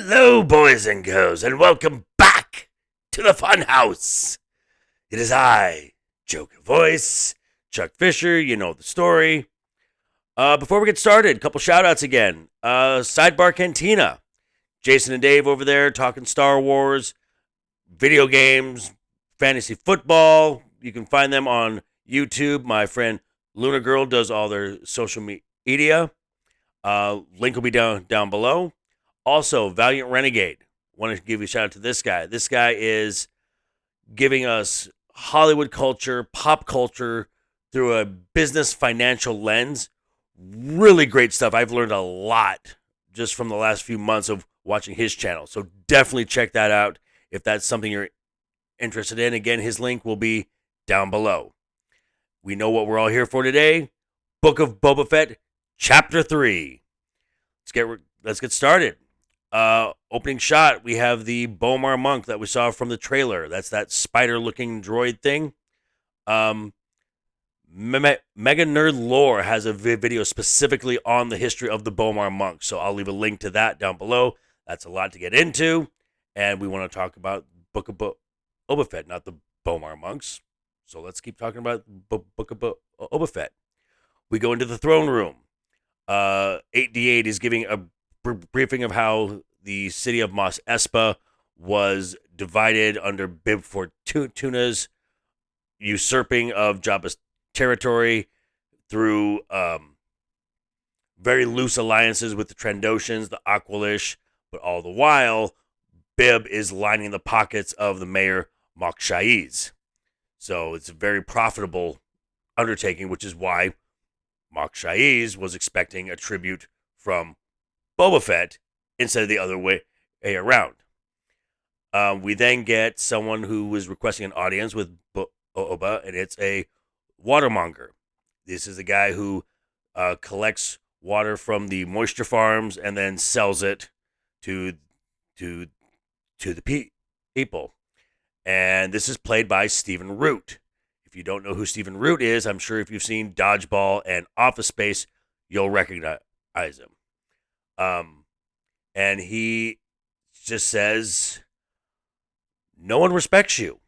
Hello, boys and girls, and welcome back to the Funhouse. It is I, Joker Voice, Chuck Fisher. You know the story. Before we get started, a couple shoutouts again. Sidebar Cantina. Jason and Dave over there talking Star Wars, video games, fantasy football. You can find them on YouTube. My friend Luna Girl does all their social media. Link will be down below. Also, Valliant Renegade. Want to give you a shout out to this guy. This guy is giving us Hollywood culture, pop culture through a business financial lens. Really great stuff. I've learned a lot just from the last few months of watching his channel. So definitely check that out if that's something you're interested in. Again, his link will be down below. We know what we're all here for today. Book of Boba Fett, Chapter 3. Let's get started. Opening shot, we have the Bomar monk that we saw from the trailer. That's that spider-looking droid thing. Mega Nerd Lore has a video specifically on the history of the Bomar monk, so I'll leave a link to that down below. That's a lot to get into, and we want to talk about Book of Boba Fett, not the Bomar monks. So let's keep talking about Book of Boba Fett. We go into the throne room. 8D8 is giving a briefing of how the city of Mos Espa was divided under Bib Fortuna's usurping of Jabba's territory through very loose alliances with the Trandoshans, the Aqualish, but all the while, Bib is lining the pockets of the mayor, Mok Shaiz. So it's a very profitable undertaking, which is why Mok Shaiz was expecting a tribute from Boba Fett instead of the other way around. We then get someone who was requesting an audience with Boba, and it's a watermonger. This is a guy who collects water from the moisture farms and then sells it to the people. And this is played by Stephen Root. If you don't know who Stephen Root is, I'm sure if you've seen Dodgeball and Office Space, you'll recognize him. And he just says, no one respects you.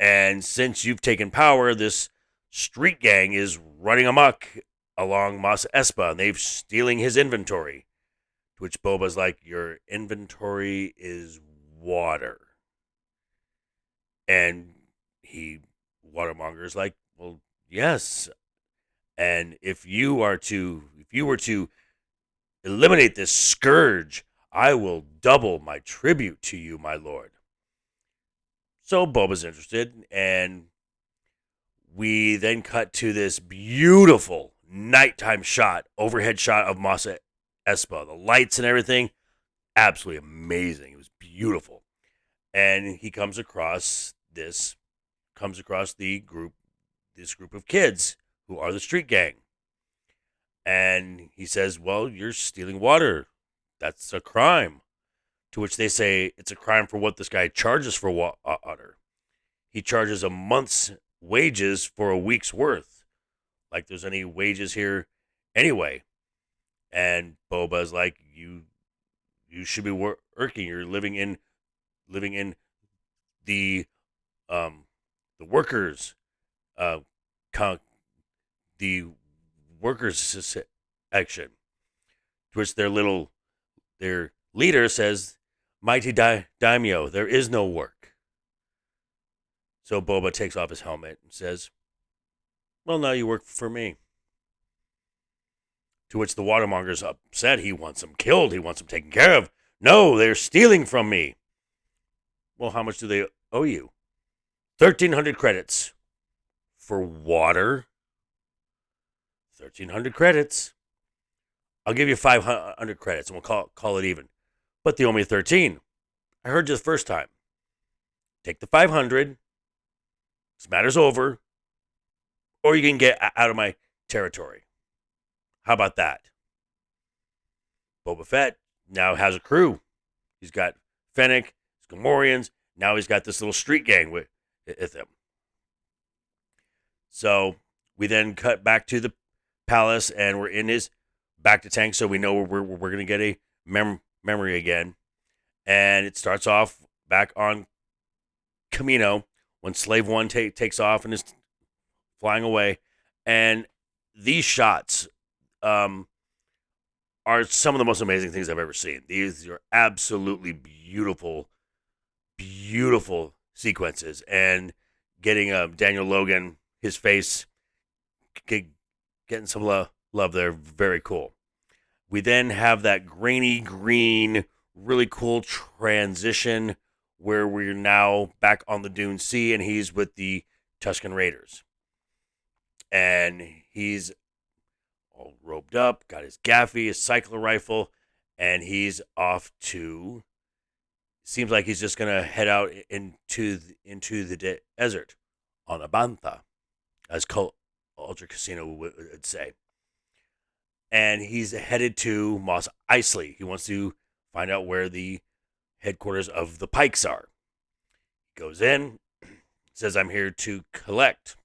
And since you've taken power, this street gang is running amok along Mos Espa, and they're stealing his inventory. To which Boba's like, your inventory is water. And Watermonger's like, well, yes. And if you were to eliminate this scourge, I will double my tribute to you, my lord. So Boba's interested, and we then cut to this beautiful nighttime shot, overhead shot of Mos Espa. The lights and everything, absolutely amazing. It was beautiful. And he comes across this group of kids who are the street gang. And he says, well, you're stealing water. That's a crime. To which they say it's a crime for what this guy charges for water. He charges a month's wages for a week's worth. Like there's any wages here anyway. And Boba's like, you should be working. You're living in the workers the workers section, to which their leader says, mighty daimyo, there is no work. So Boba takes off his helmet and says, well, now you work for me. To which the watermonger's upset. He wants them killed. He wants them taken care of. No, they're stealing from me. Well, how much do they owe you? 1,300 credits. For water? 1,300 credits. I'll give you 500 credits and we'll call it even. But they owe me 13. I heard you the first time. Take the 500. This matter's over. Or you can get out of my territory. How about that? Boba Fett now has a crew. He's got Fennec, Gamorreans. Now he's got this little street gang with him. So we then cut back to the palace, and we're in his back to tank, so we know we're going to get a memory again. And it starts off back on Camino when Slave One takes off and is flying away. And these shots are some of the most amazing things I've ever seen. These are absolutely beautiful, beautiful sequences. And getting Daniel Logan, his face, getting some love there, very cool. We then have that grainy green, really cool transition where we're now back on the Dune Sea and he's with the Tusken Raiders. And he's all robed up, got his gaffy, his cycler rifle, and he's off to. Seems like he's just gonna head out into the desert on a bantha, as Ultra Casino would say. And he's headed to Mos Eisley. He wants to find out where the headquarters of the Pikes are. He goes in, says, "I'm here to collect."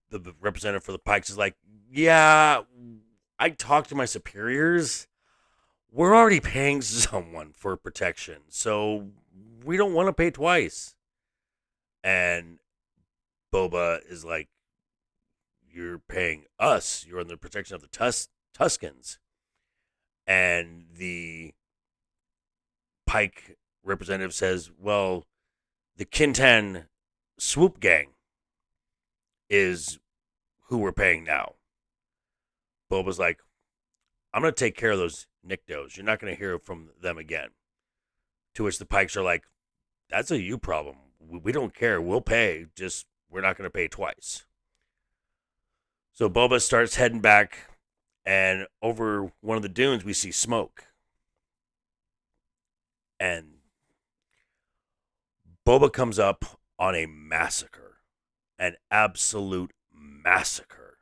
The representative for the Pikes is like, "Yeah, I talked to my superiors. We're already paying someone for protection, so we don't want to pay twice." And Boba is like, "You're paying us. You're under the protection of the Tuskens." And the Pike representative says, "Well, the Kintan swoop gang is who we're paying now." Boba's like, "I'm going to take care of those Nikdos. You're not going to hear from them again." To which the Pikes are like, "That's a you problem. We don't care. We'll pay. Just we're not going to pay twice." So Boba starts heading back, and over one of the dunes, we see smoke. And Boba comes up on a massacre, an absolute massacre.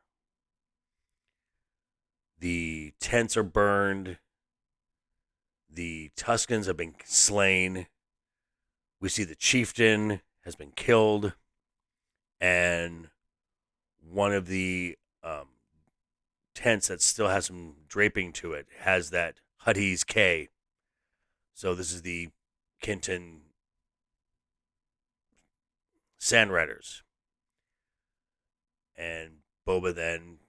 The tents are burned. The Tuskens have been slain. We see the chieftain has been killed. And one of the tents that still has some draping to it has that Huttese K. So this is the Kintan Sand Riders. And Boba then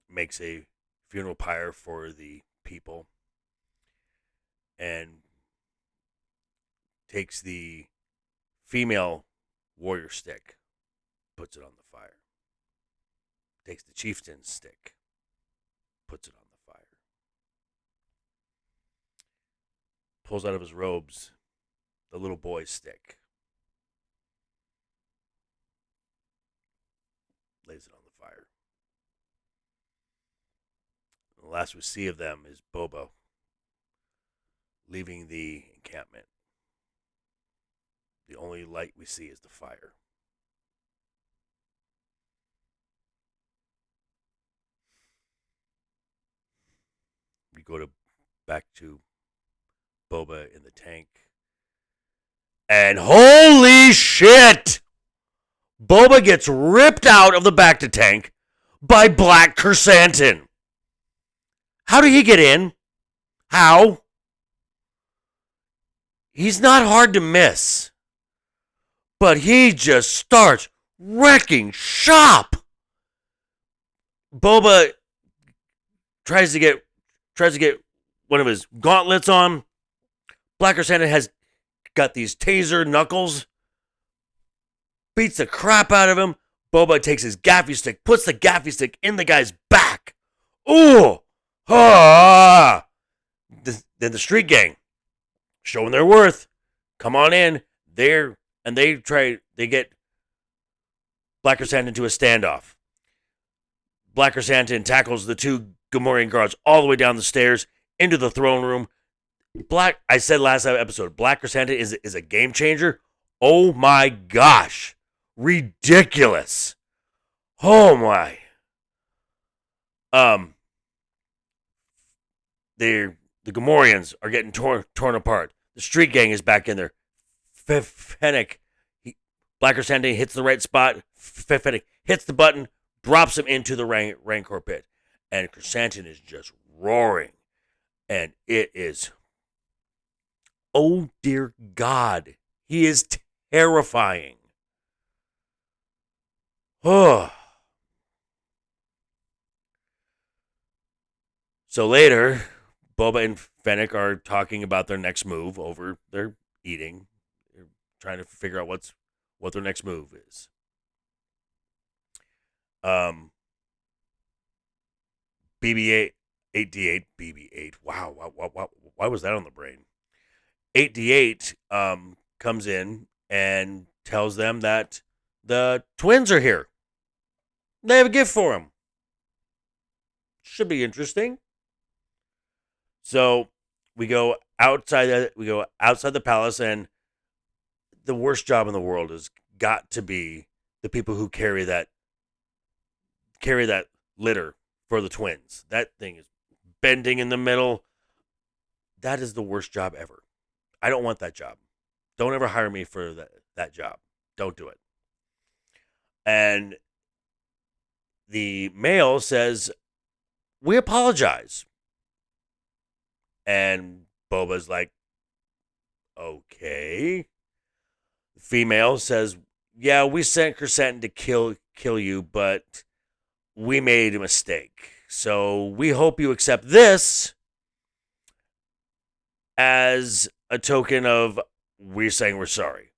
makes a funeral pyre for the people and takes the female warrior stick, puts it on the fire. Takes the chieftain's stick, puts it on the fire. Pulls out of his robes the little boy's stick, lays it on the fire. And the last we see of them is Boba leaving the encampment. The only light we see is the fire. We go back to Boba in the tank. And holy shit! Boba gets ripped out of the Bacta tank by Black Krrsantan. How did he get in? How? He's not hard to miss. But he just starts wrecking shop. Boba tries to get one of his gauntlets on. Black Krrsantan has got these taser knuckles. Beats the crap out of him. Boba takes his gaffy stick, puts the gaffy stick in the guy's back. Ooh! Ah! Then the street gang, showing their worth, come on in. They get Black Krrsantan into a standoff. Black Krrsantan tackles the two Gamorrean guards all the way down the stairs into the throne room. I said last episode, Black Krrsantan is a game changer. Oh my gosh. Ridiculous. Oh my. The Gamorreans are getting torn apart. The street gang is back in there. Fennec, Black Krrsantan hits the right spot. Fennec hits the button, drops him into the Rancor pit. And Krrsantan is just roaring. And it is Oh, dear God. He is terrifying. Oh. So later, Boba and Fennec are talking about their next move over their eating. They're trying to figure out what their next move is. BB-8, 8D8, BB-8. Wow, why was that on the brain? 8D8 comes in and tells them that the twins are here. They have a gift for them. Should be interesting. So we go outside the palace, and the worst job in the world has got to be the people who carry that litter for the twins. That thing is bending in the middle. That is the worst job ever. I don't want that job. Don't ever hire me for that job. Don't do it. And the male says, "We apologize." And Boba's like, "Okay." The female says, "Yeah, we sent Chrysanthemum to kill you, but we made a mistake. So we hope you accept this as a token of we're saying we're sorry."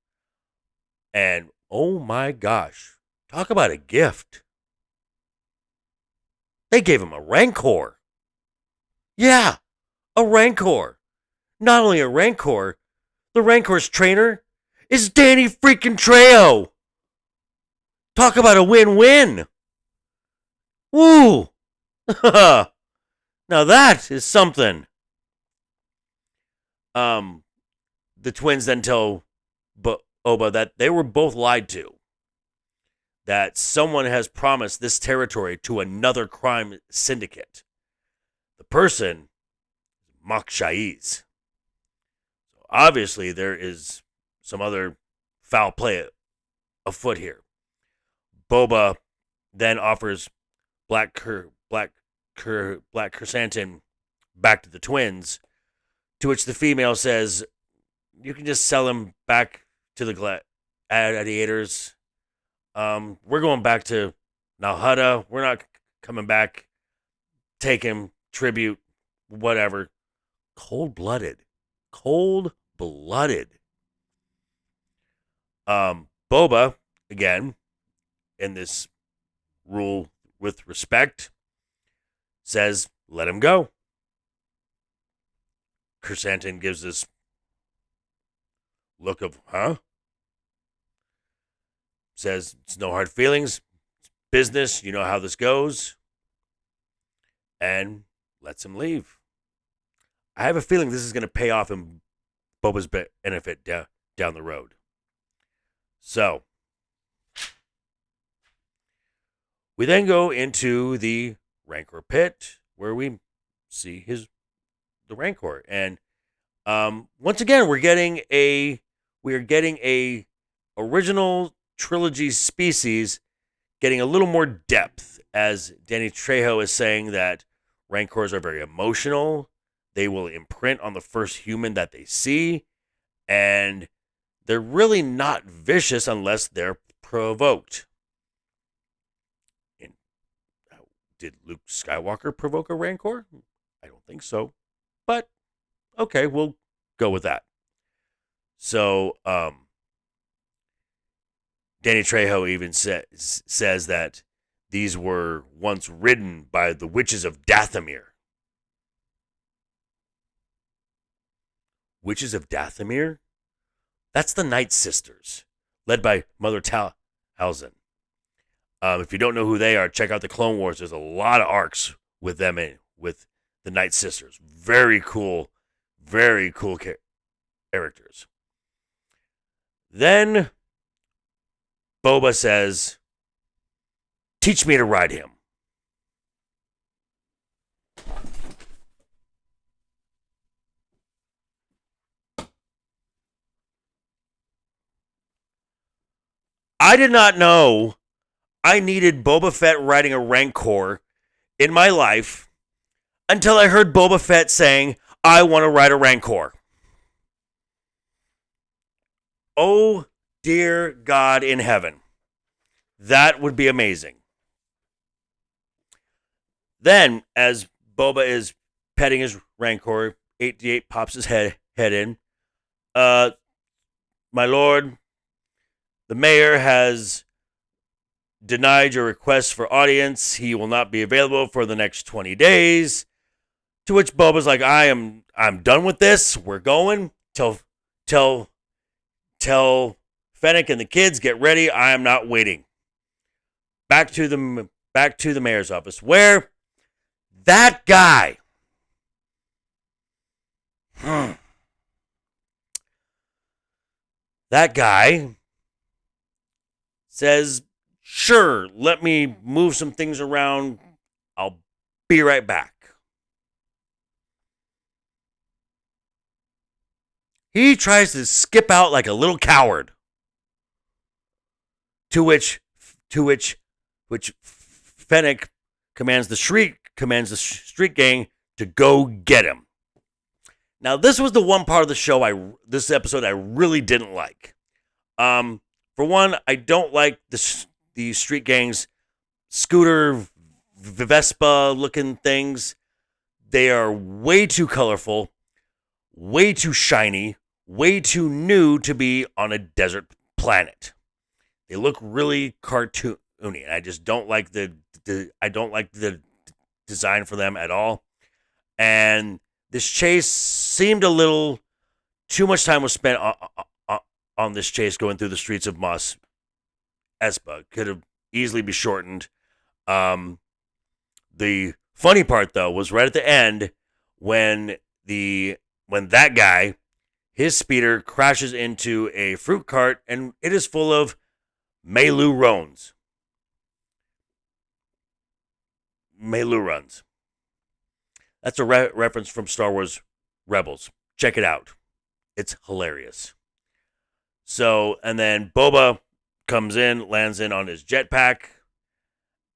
And oh my gosh, talk about a gift. They gave him a Rancor. Yeah, a Rancor. Not only a Rancor, the Rancor's trainer is Danny freaking Trejo. Talk about a win-win. Woo! Now that is something. The twins then tell Boba that they were both lied to. That someone has promised this territory to another crime syndicate. The person, Mok Shaiz. So obviously, there is some other foul play afoot here. Boba then offers Black Chrysanthemum back to the twins, to which the female says, "You can just sell him back to the gladiators. We're going back to Nalhutta. We're not coming back. Take him, tribute, whatever." Cold-blooded. Boba, again, in this rule with respect, says, "Let him go." Chrysanthemum gives this look of, huh? Says, "It's no hard feelings. It's business. You know how this goes." And lets him leave. I have a feeling this is going to pay off in Boba's benefit down the road. So, we then go into the Rancor pit, where we see the Rancor. And once again, we're getting a original trilogy species getting a little more depth, as Danny Trejo is saying that Rancors are very emotional. They will imprint on the first human that they see, and they're really not vicious unless they're provoked. And did Luke Skywalker provoke a Rancor? I don't think so. But, okay, we'll go with that. So, Danny Trejo even says that these were once ridden by the witches of Dathomir. Witches of Dathomir? That's the Night Sisters, led by Mother Talzin. If you don't know who they are, check out the Clone Wars. There's a lot of arcs with them with the Night Sisters. Very cool characters. Then Boba says, "Teach me to ride him." I did not know I needed Boba Fett riding a Rancor in my life until I heard Boba Fett saying, "I want to ride a Rancor." Oh, dear God in heaven. That would be amazing. Then, as Boba is petting his Rancor, 88 pops his head in. My lord, the mayor has denied your request for audience. He will not be available for the next 20 days. To which Boba's like, I'm done with this. We're going. Tell Fennec and the kids, get ready. I am not waiting. Back to the mayor's office, where that guy that guy says, sure, let me move some things around. I'll be right back. He tries to skip out like a little coward. To which Fennec commands the street gang to go get him. Now, this was the one part of the show this episode I really didn't like. For one, I don't like the street gang's scooter Vespa looking things. They are way too colorful, way too shiny, way too new to be on a desert planet. They look really cartoony, and I just don't like the design for them at all. And this chase seemed a little too much time was spent on this chase going through the streets of Mos Espa. Could have easily be shortened. The funny part though was right at the end when that guy, his speeder crashes into a fruit cart and it is full of Melu Roans. Melu runs. That's a reference from Star Wars Rebels. Check it out. It's hilarious. So, and then Boba comes in, lands in on his jetpack,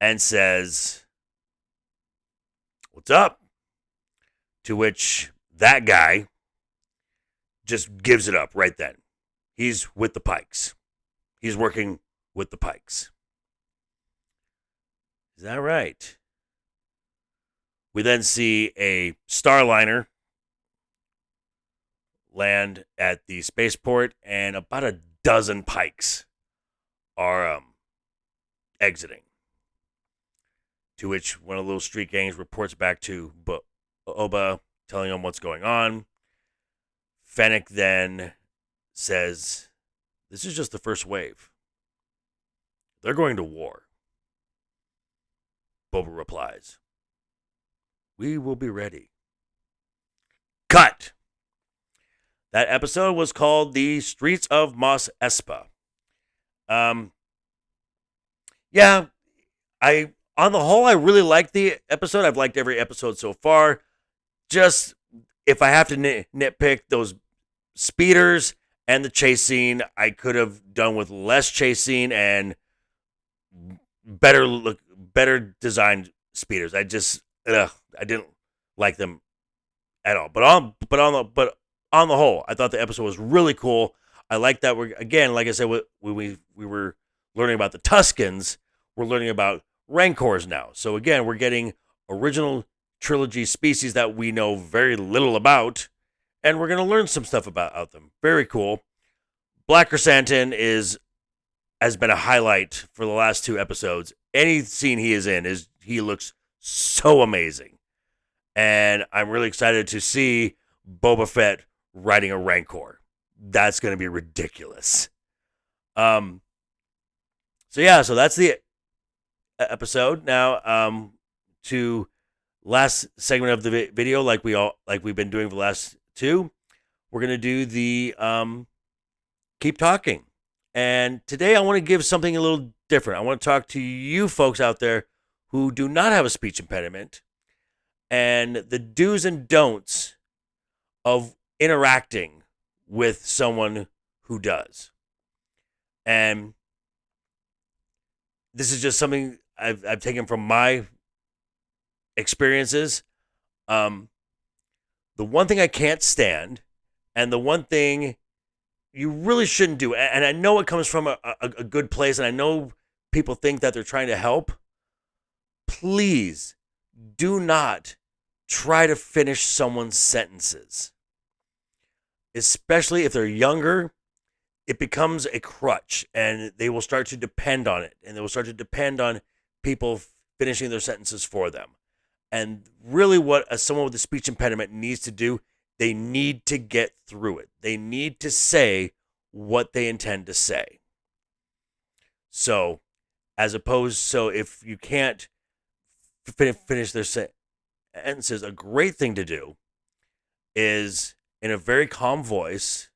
and says, "What's up?" To which that guy just gives it up right then. He's with the Pikes. He's working with the Pikes. Is that right? We then see a Starliner land at the spaceport, and about a dozen Pikes are exiting. To which one of the little street gangs reports back to Boba, telling him what's going on. Fennec then says, "This is just the first wave. They're going to war." Boba replies, "We will be ready." Cut. That episode was called The Streets of Mos Espa. Yeah, on the whole, I really liked the episode. I've liked every episode so far. Just, if I have to nitpick those speeders and the chase scene, I could have done with less chase scene and better designed speeders. I didn't like them at all. But on the whole, I thought the episode was really cool. I like that like I said, we were learning about the Tuskens. We're learning about Rancors now. So again, we're getting original trilogy species that we know very little about, and we're going to learn some stuff about them. Very cool. Black Chrysanthemum has been a highlight for the last two episodes. Any scene he is in, he looks so amazing. And I'm really excited to see Boba Fett riding a Rancor. That's going to be ridiculous. So that's the episode. Now, to last segment of the video, like we've been doing for the last two, we're going to do the keep talking. And today I want to give something a little different. I want to talk to you folks out there who do not have a speech impediment and the do's and don'ts of interacting with someone who does. And this is just something I've taken from my experiences. The one thing I can't stand, and the one thing you really shouldn't do. And I know it comes from a good place, and I know people think that they're trying to help. Please do not try to finish someone's sentences, especially if they're younger. It becomes a crutch, and they will start to depend on it, and they will start to depend on people finishing their sentences for them. And really, what someone with a speech impediment needs to do, they need to get through it. They need to say what they intend to say. So, if you can't finish their sentences, a great thing to do is, in a very calm voice,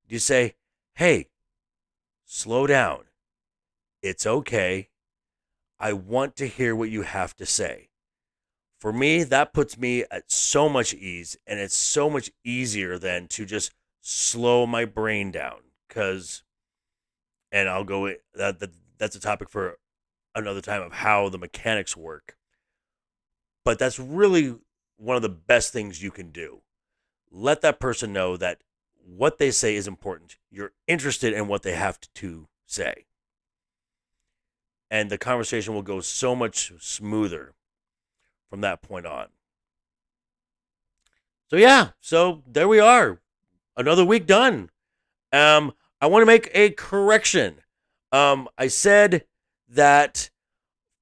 you say, "Hey, slow down. It's okay. I want to hear what you have to say." For me, that puts me at so much ease, and it's so much easier than to just slow my brain down. And I'll go, that's a topic for another time of how the mechanics work. But that's really one of the best things you can do. Let that person know that what they say is important. You're interested in what they have to say. And the conversation will go so much smoother from that point on. So there we are. Another week done. I want to make a correction. I said that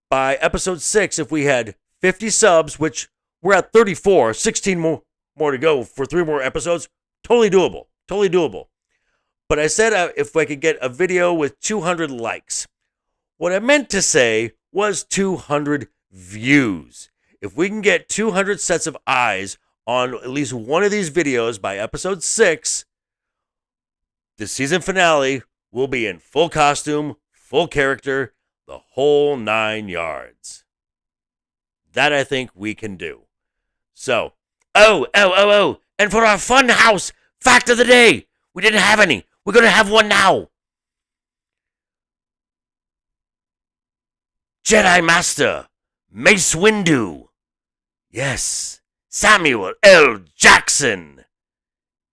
by episode 6, if we had 50 subs, which we're at 34, 16 more to go for 3 more episodes, totally doable. But I said if I could get a video with 200 likes. What I meant to say was 200 views. If we can get 200 sets of eyes on at least one of these videos by episode 6, the season finale will be in full costume, full character, the whole 9 yards. That I think we can do. So, and for our Funhouse fact of the day, we didn't have any. We're going to have one now. Jedi Master Mace Windu. Yes, Samuel L. Jackson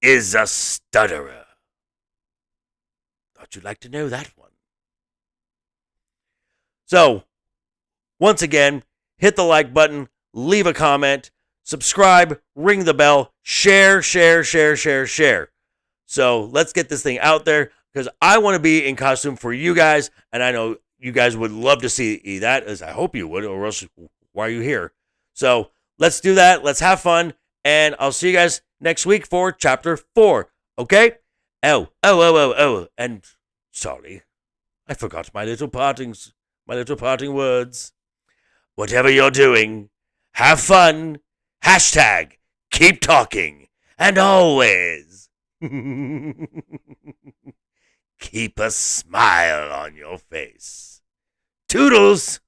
is a stutterer. Thought you'd like to know that one. So, once again, hit the like button, leave a comment, subscribe, ring the bell, share. So let's get this thing out there, because I want to be in costume for you guys, and I know you guys would love to see that, as I hope you would, or else why are you here? So let's do that. Let's have fun, and I'll see you guys next week for Chapter 4, okay? And sorry, I forgot my little parting words. Whatever you're doing, have fun. Hashtag keep talking. And always keep a smile on your face. Toodles!